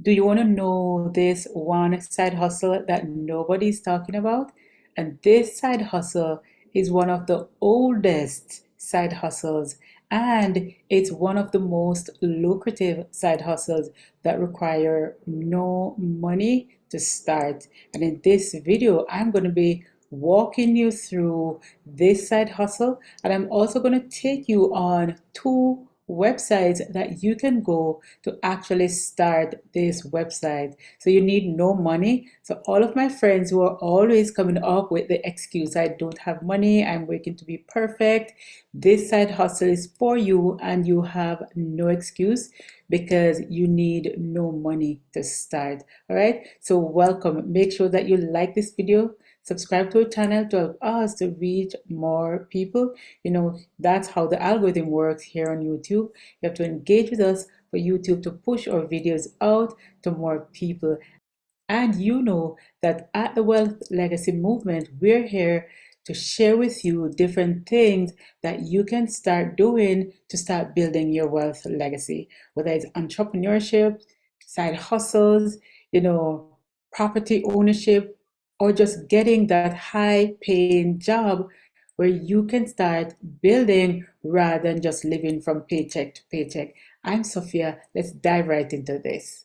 Do you want to know this one side hustle that nobody's talking about? And this side hustle is one of the oldest side hustles, and it's one of the most lucrative side hustles that require no money to start. And in this video, I'm going to be walking you through this side hustle, and I'm also going to take you on two websites that you can go to actually start this website. So you need no money. So all of my friends who are always coming up with the excuse, I don't have money, I'm working to be perfect, this side hustle is for you, and you have no excuse because you need no money to start. All right, so welcome. Make sure that you like this video, subscribe to our channel to help us to reach more people. That's how the algorithm works here on YouTube. You have to engage with us for YouTube to push our videos out to more people. And you know that at the Wealth Legacy Movement, we're here to share with you different things that you can start doing to start building your wealth legacy, whether it's entrepreneurship, side hustles, you know, property ownership, or just getting that high paying job where you can start building rather than just living from paycheck to paycheck. I'm Sophia. Let's dive right into this.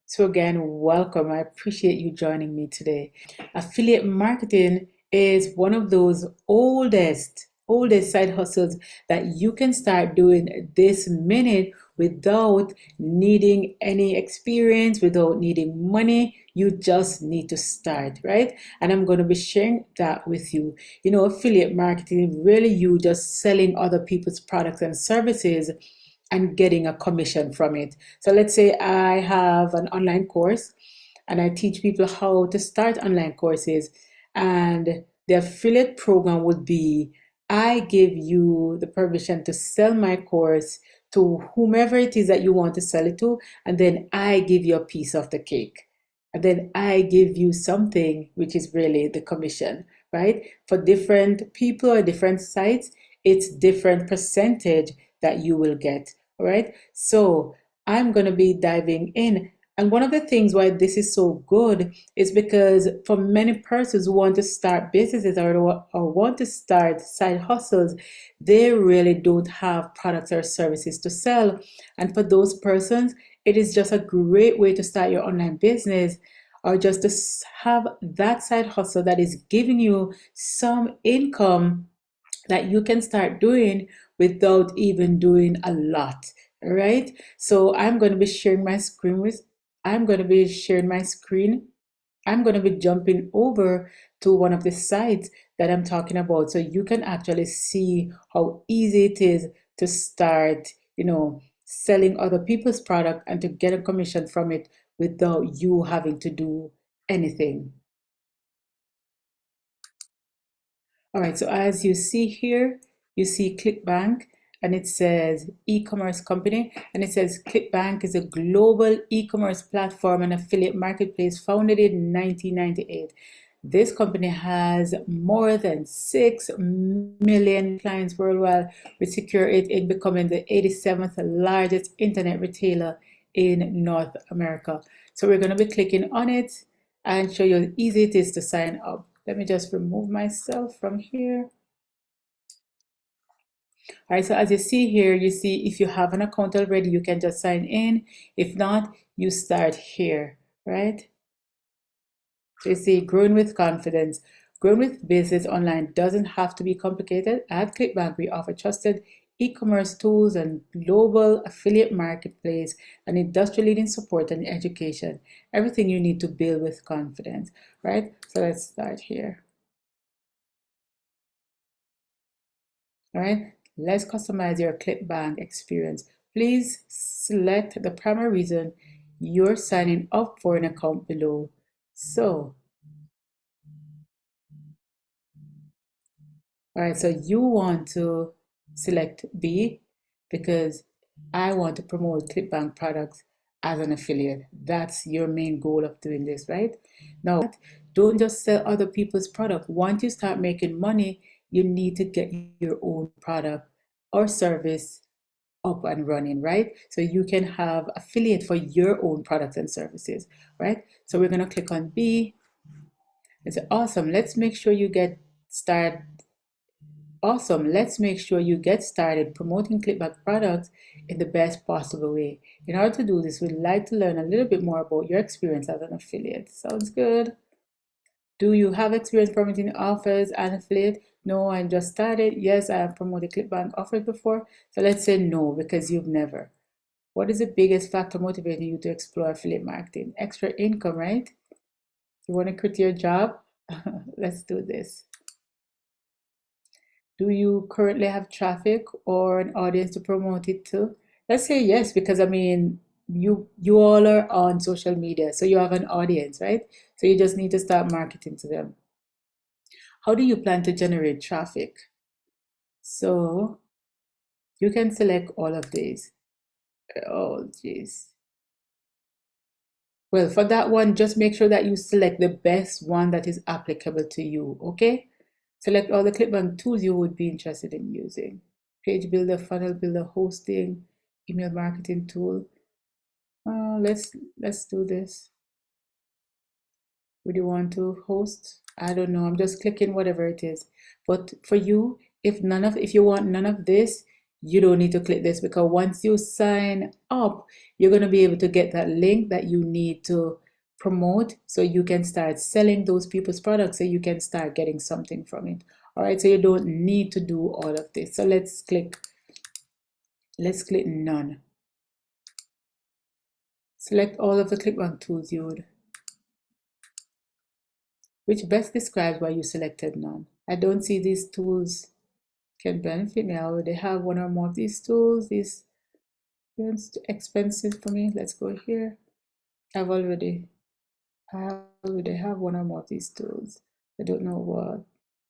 So again, welcome. I appreciate you joining me today. Affiliate marketing is one of those oldest side hustles that you can start doing this minute without needing any experience, without needing money. You just need to start, right? And I'm going to be sharing that with you. Affiliate marketing is really you just selling other people's products and services and getting a commission from it. So let's say I have an online course and I teach people how to start online courses, and the affiliate program would be I give you the permission to sell my course to whomever it is that you want to sell it to, and then I give you a piece of the cake. And then I give you something which is really the commission, right? For different people or different sites, it's different percentage that you will get. All right. So I'm going to be diving in. And one of the things why this is so good is because for many persons who want to start businesses or want to start side hustles, they really don't have products or services to sell. And for those persons, it is just a great way to start your online business or just to have that side hustle that is giving you some income that you can start doing without even doing a lot. All right. So I'm going to be sharing my screen. I'm going to be jumping over to one of the sites that I'm talking about so you can actually see how easy it is to start, selling other people's product and to get a commission from it without you having to do anything. All right, so as you see here, you see ClickBank and it says e-commerce company, and it says ClickBank is a global e-commerce platform and affiliate marketplace founded in 1998. This company has more than 6 million clients worldwide, which secure it in becoming the 87th largest internet retailer in North America. So we're going to be clicking on it and show you how easy it is to sign up. Let me just remove myself from here. All right, so as you see here, you see if you have an account already, you can just sign in. If not, you start here, right? So you see, growing with confidence. Growing with business online doesn't have to be complicated. At ClickBank, we offer trusted e-commerce tools and global affiliate marketplace and industry-leading support and education. Everything you need to build with confidence, right? So let's start here. All right, let's customize your ClickBank experience. Please select the primary reason you're signing up for an account below. So, all right, so you want to select B because I want to promote ClickBank products as an affiliate. That's your main goal of doing this, right? Now, don't just sell other people's product. Once you start making money, you need to get your own product or service up and running, right? So you can have affiliate for your own products and services, right? So we're going to click on B. It's awesome. Let's make sure you get started. Awesome. Let's make sure you get started promoting ClickBank products in the best possible way. In order to do this, we'd like to learn a little bit more about your experience as an affiliate. Sounds good. Do you have experience promoting offers and affiliate? No, I just started. Yes, I have promoted ClickBank offers before. So let's say no, because you've never. What is the biggest factor motivating you to explore affiliate marketing? Extra income, right? You want to quit your job? Let's do this. Do you currently have traffic or an audience to promote it to? Let's say yes, because I mean, you all are on social media, so you have an audience, right? So you just need to start marketing to them. How do you plan to generate traffic? So you can select all of these. Oh, geez. Well, for that one, just make sure that you select the best one that is applicable to you, okay? Select all the ClickBank tools you would be interested in using. Page builder, funnel builder, hosting, email marketing tool. Let's do this. Would you want to host? I don't know. I'm just clicking whatever it is. But for you, if you want none of this, you don't need to click this, because once you sign up, you're going to be able to get that link that you need to promote, so you can start selling those people's products, so you can start getting something from it. All right, so you don't need to do all of this. So let's click none. Select all of the ClickBank tools you would. Which best describes why you selected none. I don't see these tools can benefit me. I already have one or more of these tools. These expensive for me. Let's go here. I already have one or more of these tools. I don't know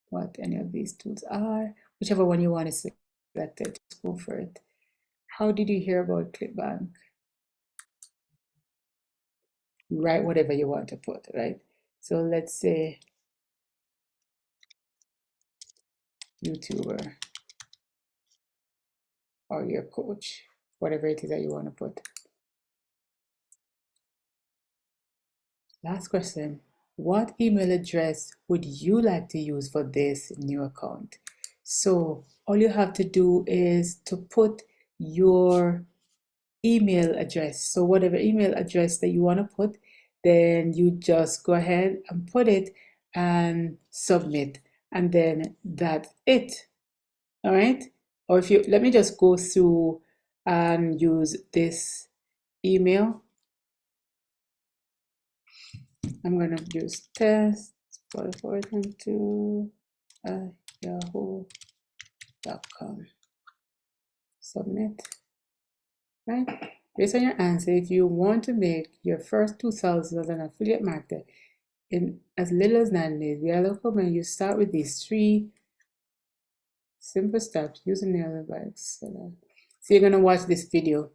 what any of these tools are. Whichever one you want to select it, just go for it. How did you hear about ClickBank? Write whatever you want to put, right? So let's say YouTuber or your coach, whatever it is that you want to put. Last question. What email address would you like to use for this new account? So all you have to do is to put your email address. So whatever email address that you want to put, then you just go ahead and put it and submit. And then that's it. All right. Or if you, let me just go through and use this email. I'm going to use test 4412 yahoo.com. Submit. Right? Based on your answer, if you want to make your first $2,000 as an affiliate marketer in as little as 9 days, we are recommend you start with these 3 simple steps using the other bikes. So you're going to watch this video.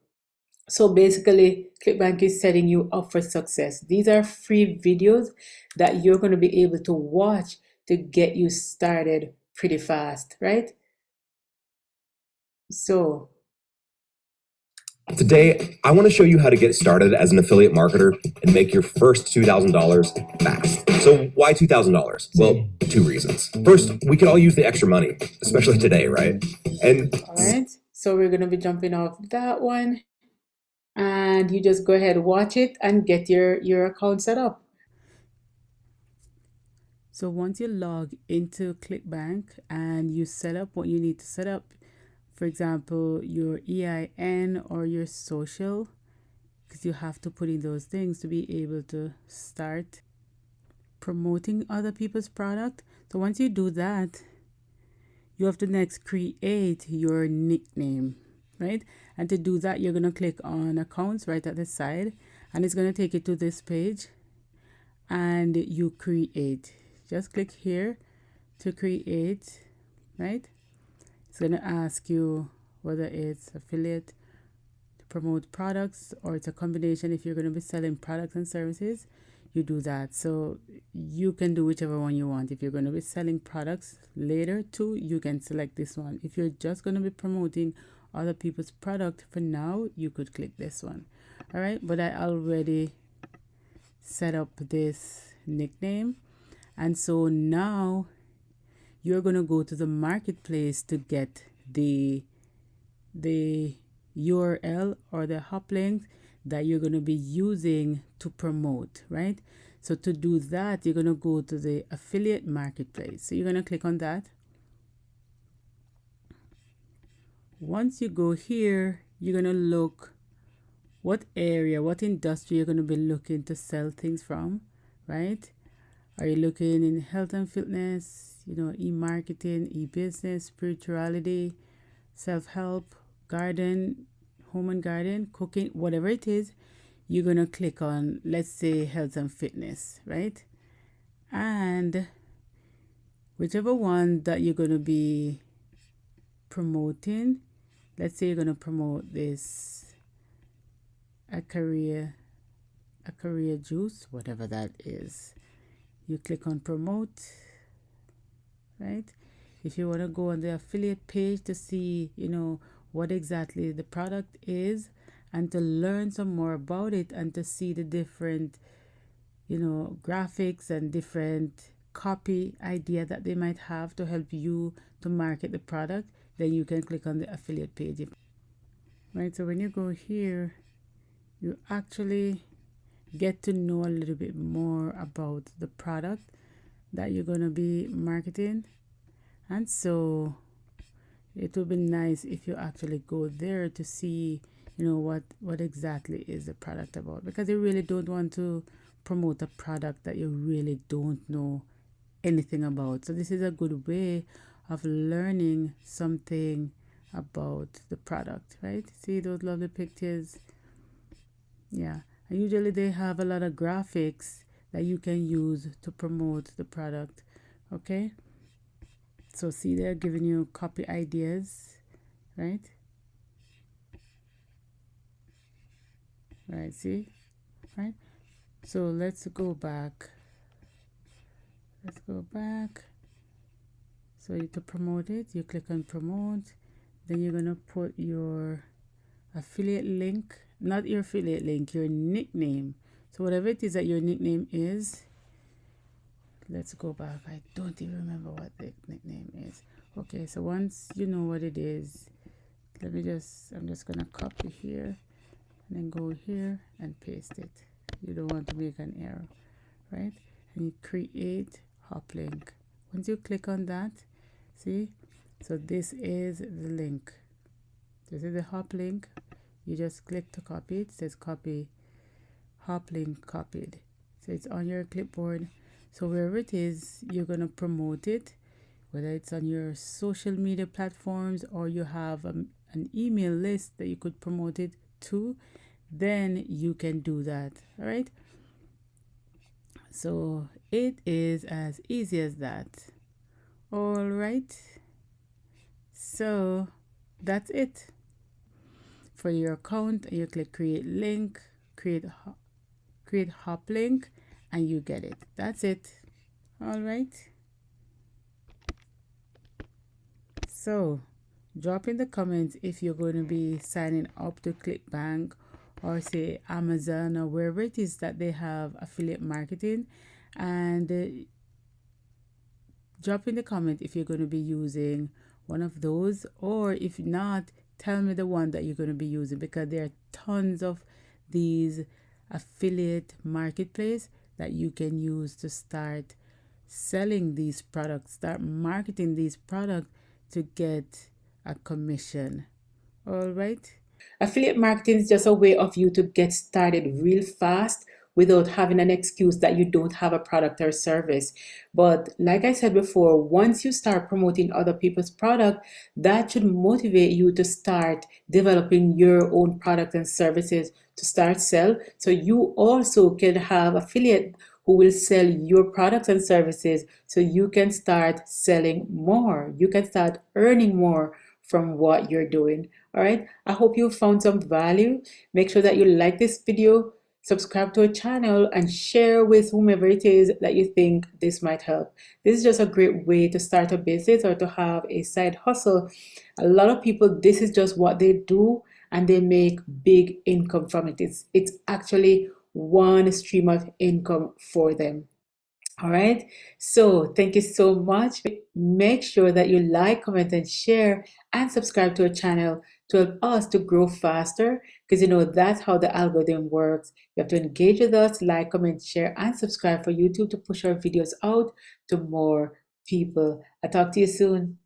So basically, ClickBank is setting you up for success. These are free videos that you're going to be able to watch to get you started pretty fast, right? So today, I want to show you how to get started as an affiliate marketer and make your first $2,000 fast. So why $2,000? Well, 2 reasons. First, we could all use the extra money, especially today, right? And all right, so we're going to be jumping off that one. And you just go ahead, watch it, and get your account set up. So once you log into ClickBank and you set up what you need to set up, for example, your EIN or your social, because you have to put in those things to be able to start promoting other people's product. So once you do that, you have to next create your nickname, right? And to do that, you're going to click on accounts right at the side, and it's going to take you to this page, and you create. Just click here to create, right? It's going to ask you whether it's affiliate to promote products or it's a combination. If you're going to be selling products and services, you do that. So you can do whichever one you want. If you're going to be selling products later too, you can select this one. If you're just going to be promoting other people's product, for now, you could click this one. All right, but I already set up this nickname. And so now you're going to go to the marketplace to get the URL or the hop link that you're going to be using to promote, right? So to do that, you're going to go to the affiliate marketplace. So you're going to click on that. Once you go here, you're going to look what area, what industry you're going to be looking to sell things from, right? Are you looking in health and fitness, e-marketing, e-business, spirituality, self-help, garden, home and garden, cooking, whatever it is, you're going to click on, let's say, health and fitness, right? And whichever one that you're going to be promoting, let's say you're going to promote this, a career juice, whatever that is. You click on promote, right? If you want to go on the affiliate page to see, what exactly the product is and to learn some more about it and to see the different, graphics and different copy idea that they might have to help you to market the product, then you can click on the affiliate page. Right, so when you go here, you actually get to know a little bit more about the product that you're going to be marketing. And so it would be nice if you actually go there to see, what exactly is the product about, because you really don't want to promote a product that you really don't know anything about. So this is a good way of learning something about the product, right? See those lovely pictures? Yeah. And usually they have a lot of graphics that you can use to promote the product. Okay. So see, they're giving you copy ideas, right? Right, see? Right? So let's go back. So to promote it, you click on promote. Then you're going to put your affiliate link, not your affiliate link, your nickname. So whatever it is that your nickname is, let's go back. I don't even remember what the nickname is. Okay, so once you know what it is, I'm just going to copy here and then go here and paste it. You don't want to make an error, right? And you create hop link. Once you click on that, see? So this is the link. This is the hop link. You just click to copy it. It says copy, hop link copied. So it's on your clipboard. So wherever it is, you're going to promote it, whether it's on your social media platforms or you have an email list that you could promote it to, then you can do that. All right. So it is as easy as that. All right. So that's it. For your account, you click create link, create hop link, and you get it. That's it. All right. So drop in the comments if you're going to be signing up to ClickBank or say Amazon or wherever it is that they have affiliate marketing, and drop in the comment if you're going to be using one of those, or if not, tell me the one that you're going to be using, because there are tons of these affiliate marketplace that you can use to start selling these products, start marketing these products to get a commission. All right. Affiliate marketing is just a way of you to get started real fast without having an excuse that you don't have a product or service. But like I said before, once you start promoting other people's product, that should motivate you to start developing your own product and services to start sell. So you also can have affiliate who will sell your products and services so you can start selling more. You can start earning more from what you're doing. All right. I hope you found some value. Make sure that you like this video, subscribe to our channel, and share with whomever it is that you think this might help. This is just a great way to start a business or to have a side hustle. A lot of people, this is just what they do, and they make big income from it. It's actually one stream of income for them. All right. So thank you so much. Make sure that you like, comment, and share, and subscribe to our channel to help us to grow faster, because that's how the algorithm works. You have to engage with us, like, comment, share, and subscribe for YouTube to push our videos out to more people. I'll talk to you soon.